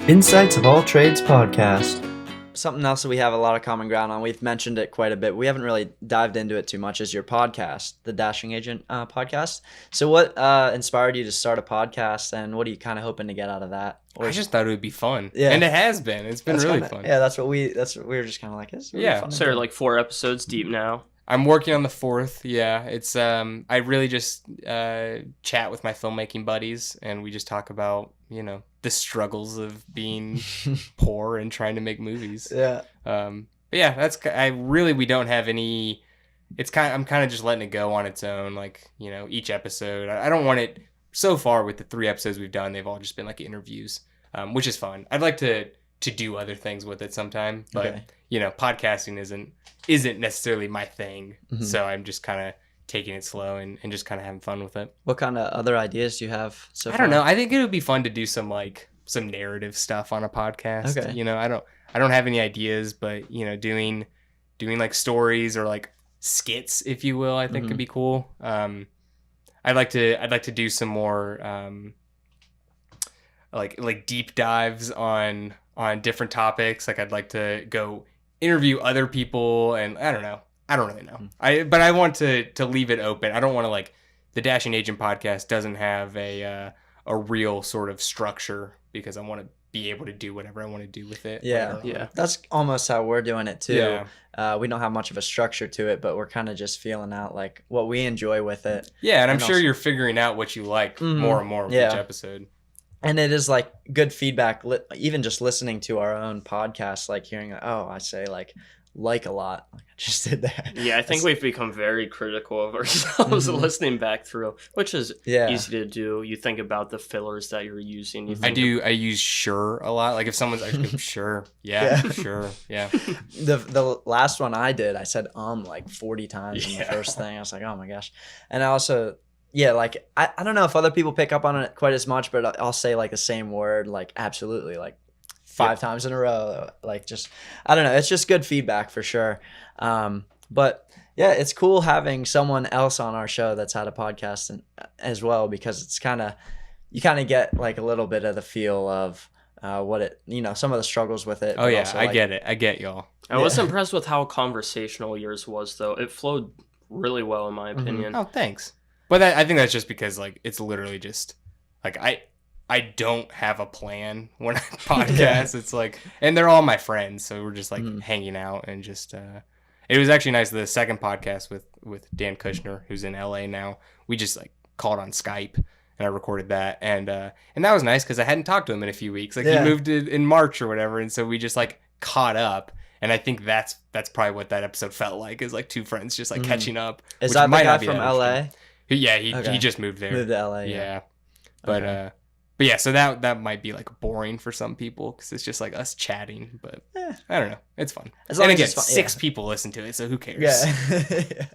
Insights of All Trades podcast. Something else that we have a lot of common ground on, we've mentioned it quite a bit. We haven't really dived into it too much, is your podcast, the Dashing Agent podcast. So what inspired you to start a podcast, and what are you kind of hoping to get out of that? Or I just thought it would be fun. Yeah. And it has been. It's been really fun. Yeah, that's what we were just kind of like, it's really fun. So you're like 4 episodes deep now. I'm working on the 4th. Yeah, it's I really just chat with my filmmaking buddies, and we just talk about, the struggles of being poor and trying to make movies. Yeah. But yeah, we don't have any. I'm kind of just letting it go on its own. Like, each episode. I don't want it. So far with the 3 episodes we've done, they've all just been like interviews, which is fun. I'd like to do other things with it sometime, but Okay. Podcasting isn't necessarily my thing. Mhm. So I'm just kind of taking it slow and just kind of having fun with it. What kind of other ideas do you have so far? I don't know. I think it would be fun to do some narrative stuff on a podcast. Okay. I don't have any ideas, but doing like stories or like skits, if you will, I think could be cool. I'd like to do some more like deep dives on different topics. Like I'd like to go interview other people, and I don't know. I don't really know. But I want to leave it open. I don't want to the Dashing Agent podcast doesn't have a real sort of structure, because I want to be able to do whatever I want to do with it. Yeah. That's almost how we're doing it too. Yeah. We don't have much of a structure to it, but we're kind of just feeling out like what we enjoy with it. Yeah, and I'm sure also, you're figuring out what you like more and more with each episode. And it is like good feedback, even just listening to our own podcast, like hearing, I say like a lot. Like I just did that. Yeah, I think we've become very critical of ourselves listening back through, which is easy to do. You think about the fillers that you're using. I use sure a lot. Like if someone's, I just go, sure, sure, yeah. The last one I did, I said like 40 times in the first thing. I was like, oh my gosh. And I also, like I don't know if other people pick up on it quite as much, but I'll say like the same word, like absolutely, like 5 times in a row. Like just, I don't know. It's just good feedback for sure. But yeah, it's cool having someone else on our show that's had a podcast as well, because it's you kind of get like a little bit of the feel of what it, some of the struggles with it. Oh yeah, I get it. I get y'all. I was impressed with how conversational yours was, though. It flowed really well, in my opinion. Oh, thanks. But I think that's just because it's literally just I don't have a plan when I podcast. It's and they're all my friends, so we're just hanging out and just. It was actually nice. The second podcast with Dan Kushner, who's in LA now, we just called on Skype, and I recorded that, and that was nice because I hadn't talked to him in a few weeks. He moved in March or whatever, and so we just caught up. And I think that's probably what that episode felt like, is 2 friends just catching up. Is that the guy from LA? Yeah, he just moved there. Moved to LA. Yeah. But yeah, so that might be boring for some people, because it's just us chatting. But I don't know, it's fun. As long and as again, it's fun, 6 people listen to it, so who cares? Yeah.